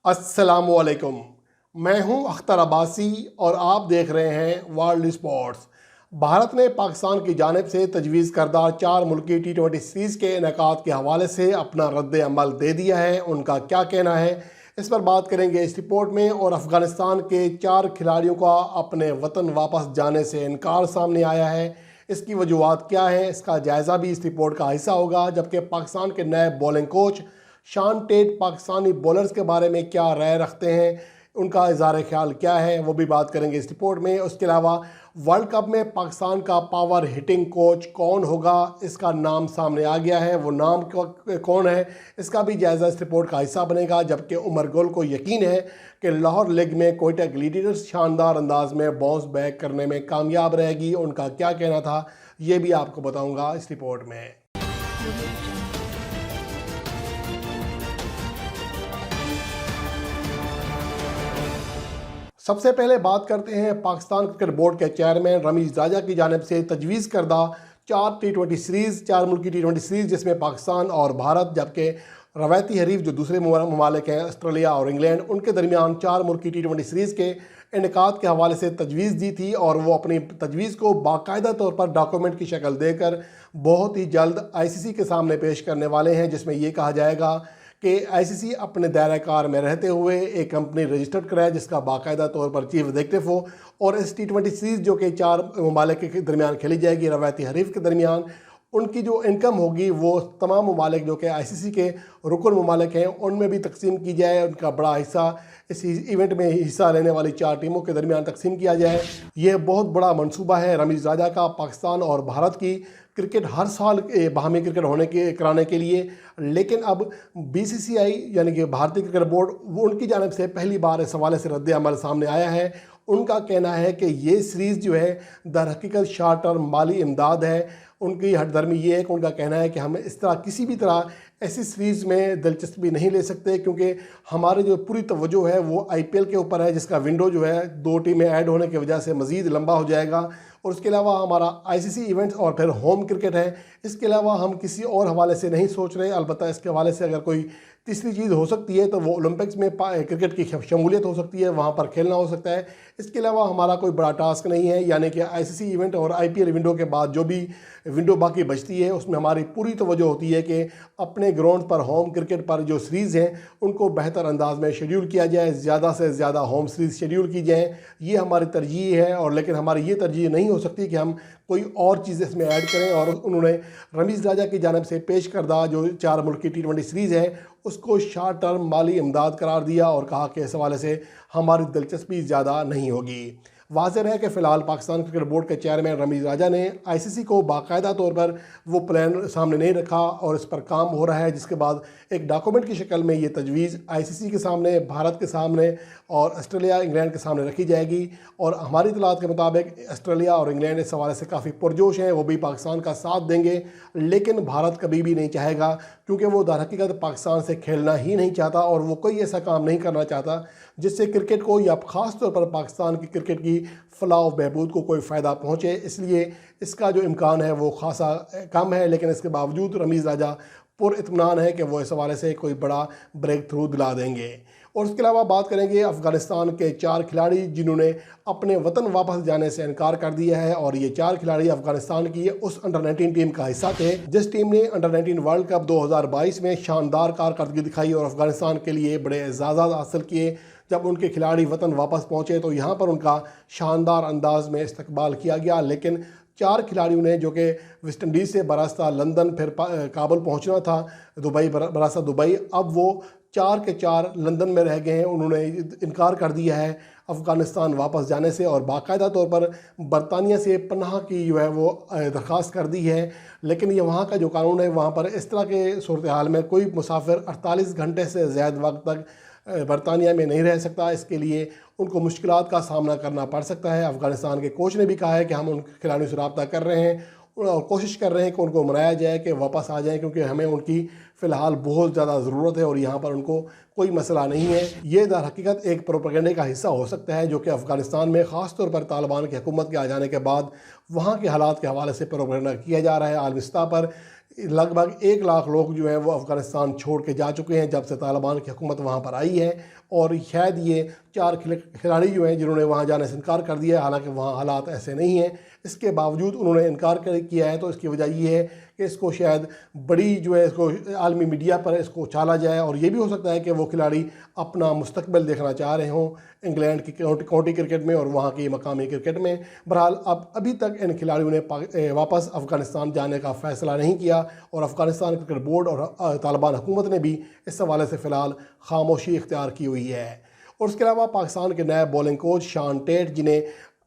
अस्सलामुअलैकुम। मैं हूं अख्तर अब्बासी और आप देख रहे हैं वर्ल्ड स्पोर्ट्स। भारत ने पाकिस्तान की जानिब से तजवीज़ करदा 4 मुल्की T20 सीरीज़ के इनेकाद के हवाले से अपना रद्द अमल दे दिया है। उनका क्या कहना है, इस पर बात करेंगे इस रिपोर्ट में। और अफ़गानिस्तान के 4 खिलाड़ियों का अपने वतन वापस जाने से इनकार सामने आया है। इसकी वजूहत क्या है, इसका जायज़ा भी इस रिपोर्ट का हिस्सा होगा। जबकि पाकिस्तान के नए बॉलिंग कोच शान टेट पाकिस्तानी बॉलर्स के बारे में क्या राय रखते हैं, उनका इज़हार ख्याल क्या है, वो भी बात करेंगे इस रिपोर्ट में। उसके अलावा वर्ल्ड कप में पाकिस्तान का पावर हिटिंग कोच कौन होगा, इसका नाम सामने आ गया है। वो नाम कौन है, इसका भी जायज़ा इस रिपोर्ट का हिस्सा बनेगा। जबकि उमर गुल को यकीन है कि लाहौर लीग में कोयटा ग्लैडिएटर्स शानदार अंदाज में बाउंस बैक करने में कामयाब रहेगी। उनका क्या कहना था, ये भी आपको बताऊँगा इस रिपोर्ट में। सबसे पहले बात करते हैं पाकिस्तान क्रिकेट बोर्ड के चेयरमैन रमीज़ राजा की जानिब से तजवीज़ करदा 4 T20 सीरीज़, 4 मुल्की T20 सीरीज़, जिसमें पाकिस्तान और भारत, जबकि रवायती हरीफ जो दूसरे ममालिक हैं ऑस्ट्रेलिया और इंग्लैंड, उनके दरमियान 4 मुल्की T20 सीरीज़ के इनेकाद के हवाले से तजवीज़ दी थी। और वो अपनी तजवीज़ को बाकायदा तौर पर डॉक्यूमेंट की शक्ल देकर बहुत ही जल्द ICC के सामने पेश करने वाले हैं, जिसमें ये कहा जाएगा कि ICC अपने दायरा कार में रहते हुए एक कंपनी रजिस्टर्ड कराए जिसका बाकायदा तौर पर चीफ एग्जीक्यूटिव हो। और इस T20 सीरीज़ जो कि 4 ममालिक के दरमियान खेली जाएगी, रवायती हरीफ के दरमियान, उनकी जो इनकम होगी वो तमाम ममालिक जो कि ICC के रुकन ममालिक हैं उनमें भी तकसीम की जाए। उनका बड़ा हिस्सा इस इवेंट में हिस्सा लेने वाली 4 टीमों के दरमियान तकसीम किया जाए। यह बहुत बड़ा मंसूबा है रमीज़ राजा का पाकिस्तान और भारत की क्रिकेट हर साल बाहमी क्रिकेट कराने के लिए। लेकिन अब BCCI यानी कि भारतीय क्रिकेट बोर्ड, उनकी जानिब से पहली बार इस हवाले से रद्द अमल सामने आया है। उनका कहना है कि ये सीरीज़ जो है दर हकीकत शॉर्ट टर्म माली इमदाद है। उनकी हटधर्मी ये है कि उनका कहना है कि हम इस तरह किसी भी तरह ऐसी सीरीज़ में दिलचस्पी नहीं ले सकते, क्योंकि हमारे जो पूरी तवज्जो है वो IPL के ऊपर है, जिसका विंडो जो है 2 टीमें ऐड होने की वजह से मज़ीद लंबा हो जाएगा। और उसके अलावा हमारा ICC इवेंट्स और फिर होम क्रिकेट है। इसके अलावा हम किसी और हवाले से नहीं सोच रहे। अलबत्ता इसके हवाले से अगर कोई तीसरी चीज़ हो सकती है तो वो ओलंपिक्स में क्रिकेट की शमूलियत हो सकती है, वहाँ पर खेलना हो सकता है। इसके अलावा हमारा कोई बड़ा टास्क नहीं है, यानी कि ICC इवेंट और IPL विंडो के बाद जो भी विंडो बाकी बचती है उसमें हमारी पूरी तवज्जो होती है कि अपने ग्राउंड पर होम क्रिकेट पर जो सीरीज़ हैं उनको बेहतर अंदाज में शेड्यूल किया जाए, ज़्यादा से ज़्यादा होम सीरीज़ शेड्यूल की जाए। ये हमारी तरजीह है। और लेकिन हमारी ये तरजीह नहीं हो सकती कि हम कोई और चीज़ इसमें ऐड करें। और उन्होंने रमीज़ राजा की जानिब से पेश करदा जो 4 मुल्की T20 सीरीज़ है उसको शॉर्ट टर्म माली इमदाद करार दिया और कहा कि इस हवाले से हमारी दिलचस्पी ज़्यादा नहीं होगी। वाज़ेह है कि फ़िलहाल पाकिस्तान क्रिकेट बोर्ड के चेयरमैन रमीज़ राजा ने ICC को बाकायदा तौर पर वो प्लान सामने नहीं रखा और इस पर काम हो रहा है, जिसके बाद एक डॉक्यूमेंट की शक्ल में ये तजवीज़ ICC के सामने, भारत के सामने और ऑस्ट्रेलिया इंग्लैंड के सामने रखी जाएगी। और हमारी इतलात के मुताबिक ऑस्ट्रेलिया और इंग्लैंड इस हवाले से काफ़ी पुरजोश हैं, वो भी पाकिस्तान का साथ देंगे। लेकिन भारत कभी भी नहीं चाहेगा, क्योंकि वो दर हकीकत पाकिस्तान से खेलना ही नहीं चाहता और वो कोई ऐसा काम नहीं करना चाहता जिससे क्रिकेट को या ख़ास तौर पर पाकिस्तान की क्रिकेट की फलाह व बहबूद को कोई फ़ायदा पहुँचे। इसलिए इसका जो इम्कान है वो खासा कम है। लेकिन इसके बावजूद रमीज़ राजा पुरइत्मीनान है कि वो इस हवाले से कोई बड़ा ब्रेक थ्रू दिला देंगे। और उसके अलावा बात करेंगे अफ़गानिस्तान के 4 खिलाड़ी जिन्होंने अपने वतन वापस जाने से इनकार कर दिया है। और ये 4 खिलाड़ी अफ़गानिस्तान की उस अंडर-19 टीम का हिस्सा थे जिस टीम ने अंडर-19 वर्ल्ड कप 2022 में शानदार कारकर्दगी दिखाई और अफ़गानिस्तान के लिए बड़े एजाज़ात हासिल किए। जब उनके खिलाड़ी वतन वापस पहुँचे तो यहाँ पर उनका शानदार अंदाज में इस्तकबाल किया गया। लेकिन 4 खिलाड़ियों ने, जो कि वेस्ट इंडीज़ से बरास्ता लंदन फिर काबुल पहुँचना था, दुबई बरास्ता दुबई, अब वो 4 के 4 लंदन में रह गए हैं। उन्होंने इनकार कर दिया है अफ़गानिस्तान वापस जाने से और बाकायदा तौर पर बरतानिया से पनाह की जो है वो दरख्वास्त कर दी है। लेकिन ये वहाँ का जो कानून है, वहाँ पर इस तरह के सूरत हाल में कोई मुसाफिर 48 घंटे से ज़्यादा वक्त तक बरतानिया में नहीं रह सकता। इसके लिए उनको मुश्किलात का सामना करना पड़ सकता है। अफ़गानिस्तान के कोच ने भी कहा है कि हम उन खिलाड़ियों से रब्ता कर रहे हैं और कोशिश कर रहे हैं कि उनको मनाया जाए कि वापस आ जाएं, क्योंकि हमें उनकी फ़िलहाल बहुत ज़्यादा ज़रूरत है और यहाँ पर उनको कोई मसला नहीं है। ये दर हकीकत एक प्रोपेगेंडे का हिस्सा हो सकता है जो कि अफ़गानिस्तान में ख़ास तौर पर तालिबान की हुकूमत के आ जाने के बाद वहाँ के हालात के हवाले से प्रोपेगेंडा किया जा रहा है आलमी सतह पर। लगभग 1 लाख लोग जो हैं वो अफ़गानिस्तान छोड़ के जा चुके हैं जब से तालिबान की हुकूमत वहाँ पर आई है। और शायद ये 4 खिलाड़ी जो हैं जिन्होंने वहाँ जाने से इनकार कर दिया है, हालांकि वहाँ हालात ऐसे नहीं हैं, इसके बावजूद उन्होंने इनकार किया है। तो इसकी वजह ये है कि इसको शायद बड़ी जो है इसको आलमी मीडिया पर इसको उछाला जाए, और ये भी हो सकता है कि वो खिलाड़ी अपना मुस्तकबिल देखना चाह रहे हों इंग्लैंड की काउंटी क्रिकेट में और वहाँ की मकामी क्रिकेट में। बहरहाल अब अभी तक इन खिलाड़ियों ने वापस अफ़गानिस्तान जाने का फ़ैसला नहीं किया, और अफ़गानिस्तान क्रिकेट बोर्ड और तालिबान हुकूमत ने भी इस हवाले से फ़िलहाल खामोशी इख्तियार की हुई है। और उसके अलावा पाकिस्तान के नए बॉलिंग कोच शान टेट, जिन्हें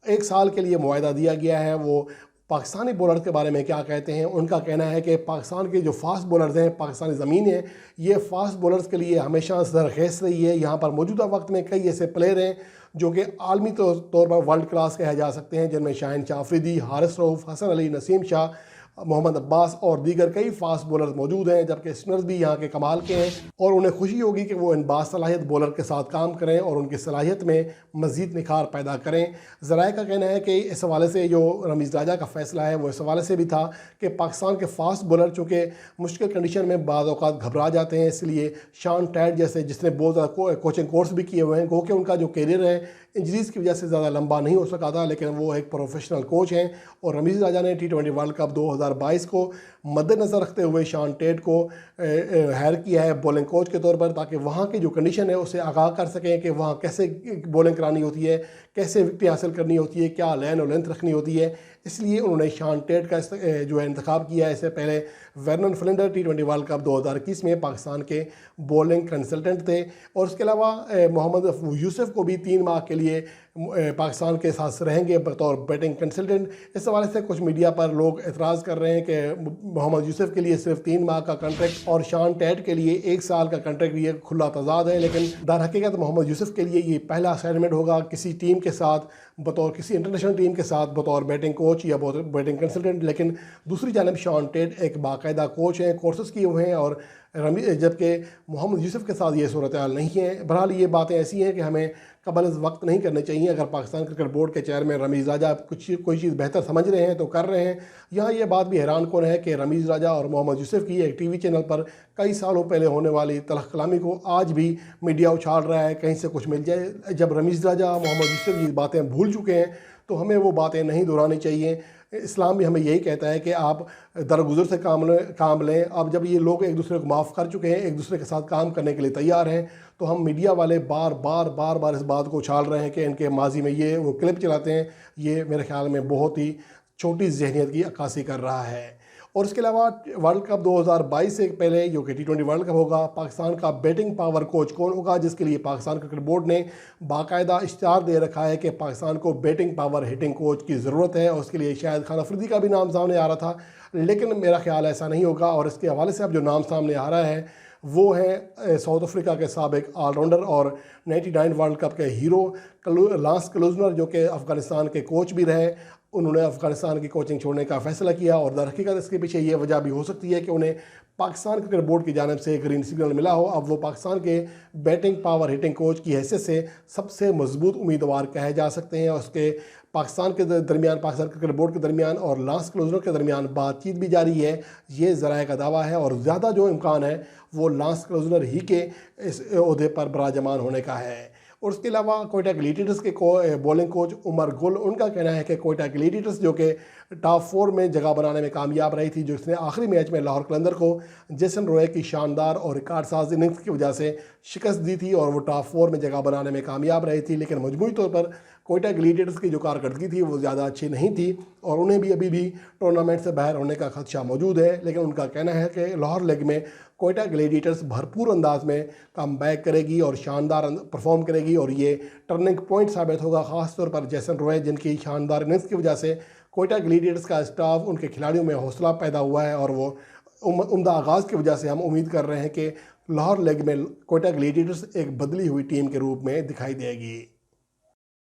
1 साल के लिए मुआहदा दिया गया है, वो पाकिस्तानी बॉलर के बारे में क्या कहते हैं। उनका कहना है कि पाकिस्तान के जो फास्ट बॉलर्स हैं, पाकिस्तानी ज़मीन है, ये फास्ट बॉलर्स के लिए हमेशा ज़रख़ेज़ रही है। यहाँ पर मौजूदा वक्त में कई ऐसे प्लेयर हैं जो कि आलमी तौर पर वर्ल्ड क्लास कहे जा सकते हैं, जिनमें शाहिन अफरीदी, हारिस रऊफ़, हसन अली, नसीम शाह, मोहम्मद अब्बास और दीगर कई फास्ट बॉलर्स मौजूद हैं, जबकि स्पिनर्स भी यहाँ के कमाल के हैं। और उन्हें खुशी होगी कि वो इन बासलाहियत बॉलर के साथ काम करें और उनकी सलाहियत में मज़ीद निखार पैदा करें। ज़राए का कहना है कि इस हवाले से जो रमीज़ राजा का फ़ैसला है वो इस हवाले से भी था कि पाकिस्तान के फास्ट बॉलर चूँकि मुश्किल कंडीशन में बाद औक़ात घबरा जाते हैं, इसलिए शान टैट जैसे जिसने बहुत ज़्यादा कोचिंग कोर्स भी किए हुए हैं, गो कि उनका जो करियर है इंजरीज़ की वजह से ज़्यादा लंबा नहीं हो सका था, लेकिन वो एक प्रोफेशनल कोच हैं। और रमीज़ राजा ने T20 वर्ल्ड कप 2022 को मद्देनज़र रखते हुए शान टेट को हायर किया है बॉलिंग कोच के तौर पर, ताकि वहाँ की जो कंडीशन है उससे आगाह कर सकें कि वहाँ कैसे बॉलिंग करानी होती है, कैसे विकेट हासिल करनी होती है, क्या लाइन और लेंथ रखनी होती है। इसलिए उन्होंने शान टेट का जो है इंतखाब किया है। इससे पहले Vernon Flinder T20 world cup 2021 में पाकिस्तान के बॉलिंग कंसल्टेंट थे। और उसके अलावा मोहम्मद यूसुफ को भी 3 माह के लिए पाकिस्तान के साथ रहेंगे बतौर बैटिंग कंसल्टेंट। इस हवाले से कुछ मीडिया पर लोग एतराज़ कर रहे हैं कि मोहम्मद यूसुफ के लिए सिर्फ 3 माह का कॉन्ट्रैक्ट और शान टैट के लिए 1 साल का कॉन्ट्रैक्ट, ये खुला तजाद है। लेकिन दर हकीकत मोहम्मद यूसुफ के लिए ये पहला असाइनमेंट होगा किसी टीम के साथ, बतौर किसी इंटरनेशनल टीम के साथ बतौर बैटिंग कोच या बैटिंग कंसल्टेंट। लेकिन दूसरी जानब शान टेट एक बाकायदा कोच हैं, कोर्सेज किए हुए हैं, और जबकि मोहम्मद यूसुफ के साथ ये सूरत हाल नहीं है। बहरहाल ये बातें ऐसी हैं कि हमें कबल वक्त नहीं करनी चाहिए। अगर पाकिस्तान क्रिकेट बोर्ड के चेयरमैन रमीज़ राजा कोई चीज़ बेहतर समझ रहे हैं तो कर रहे हैं। यहाँ ये बात भी हैरान कौन है कि रमीज़ राजा और मोहम्मद यूसुफ की एक TV चैनल पर कई सालों पहले होने वाली तलख कलामी को आज भी मीडिया उछाल रहा है, कहीं से कुछ मिल जाए। जब रमीज़ राजा मोहम्मद यूसुफ ये बातें भूल चुके हैं तो हमें वो बातें नहीं दोहरानी चाहिए। इस्लाम भी हमें यही कहता है कि आप दरगुजर से काम लें। अब जब ये लोग एक दूसरे को माफ़ कर चुके हैं, एक दूसरे के साथ काम करने के लिए तैयार हैं, तो हम मीडिया वाले बार बार इस बात को उछाल रहे हैं कि इनके माजी में ये वो क्लिप चलाते हैं, ये मेरे ख्याल में बहुत ही छोटी जहनीत की अक्कासी कर रहा है। और इसके अलावा वर्ल्ड कप 2022 से पहले जो कि T20 वर्ल्ड कप होगा, पाकिस्तान का बैटिंग पावर कोच कौन होगा, जिसके लिए पाकिस्तान क्रिकेट बोर्ड ने बाकायदा इश्तिहार दे रखा है कि पाकिस्तान को बैटिंग पावर हिटिंग कोच की ज़रूरत है। और उसके लिए शायद खान अफरीदी का भी नाम सामने आ रहा था, लेकिन मेरा ख्याल ऐसा नहीं होगा। और इसके हवाले से अब जो नाम सामने आ रहा है वो है साउथ अफ्रीका के साबिक ऑलराउंडर और 99 वर्ल्ड कप के हीरो लांस क्लूजनर, जो कि अफ़गानिस्तान के कोच भी रहे। उन्होंने अफ़गानिस्तान की कोचिंग छोड़ने का फ़ैसला किया, और दर हकीकत इसके पीछे ये वजह भी हो सकती है कि उन्हें पाकिस्तान क्रिकेट बोर्ड की जानिब से ग्रीन सिग्नल मिला हो। अब वो पाकिस्तान के बैटिंग पावर हिटिंग कोच की हैसियत से सबसे मजबूत उम्मीदवार कहे जा सकते हैं। और उसके पाकिस्तान के दरमियान, पाकिस्तान क्रिकेट बोर्ड के दरमियान और लांस क्लोजनर के दरमियान बातचीत भी जारी है, ये ज़राए का दावा है। और ज़्यादा जो इम्कान है वो लांस क्लोजनर ही के इस ओहदे पर बराजमान होने का है। और उसके अलावा कोयटा ग्लैडिएटर्स के बॉलिंग कोच उमर गुल, उनका कहना है कि कोयटा ग्लैडिएटर्स जो कि टॉप 4 में जगह बनाने में कामयाब रही थी, जिसने आखिरी मैच में लाहौर कलंदर को जेसन रॉय की शानदार और रिकॉर्ड साज इनिंग्स की वजह से शिकस्त दी थी, और वो टॉप 4 में जगह बनाने में कामयाब रही थी। लेकिन मजमूई तौर पर कोयटा ग्लैडिएटर्स की जो कारकर्दगी थी वो ज़्यादा अच्छी नहीं थी, और उन्हें भी अभी भी टूर्नामेंट से बाहर होने का खदशा मौजूद है। लेकिन उनका कहना है कि लाहौर लेग में कोयटा ग्लैडिएटर्स भरपूर अंदाज में कम बैक करेगी और शानदार परफॉर्म करेगी, और ये टर्निंग पॉइंट साबित होगा, ख़ास तौर पर जेसन रॉय, जिनकी शानदार इनिंग्स की वजह से कोयटा ग्लैडिएटर्स का स्टाफ, उनके खिलाड़ियों में हौसला पैदा हुआ है। और वो उम्दा आगाज़ की वजह से हम उम्मीद कर रहे हैं कि लाहौर लेग में कोयटा ग्लैडिएटर्स एक बदली हुई टीम के रूप में दिखाई देगी।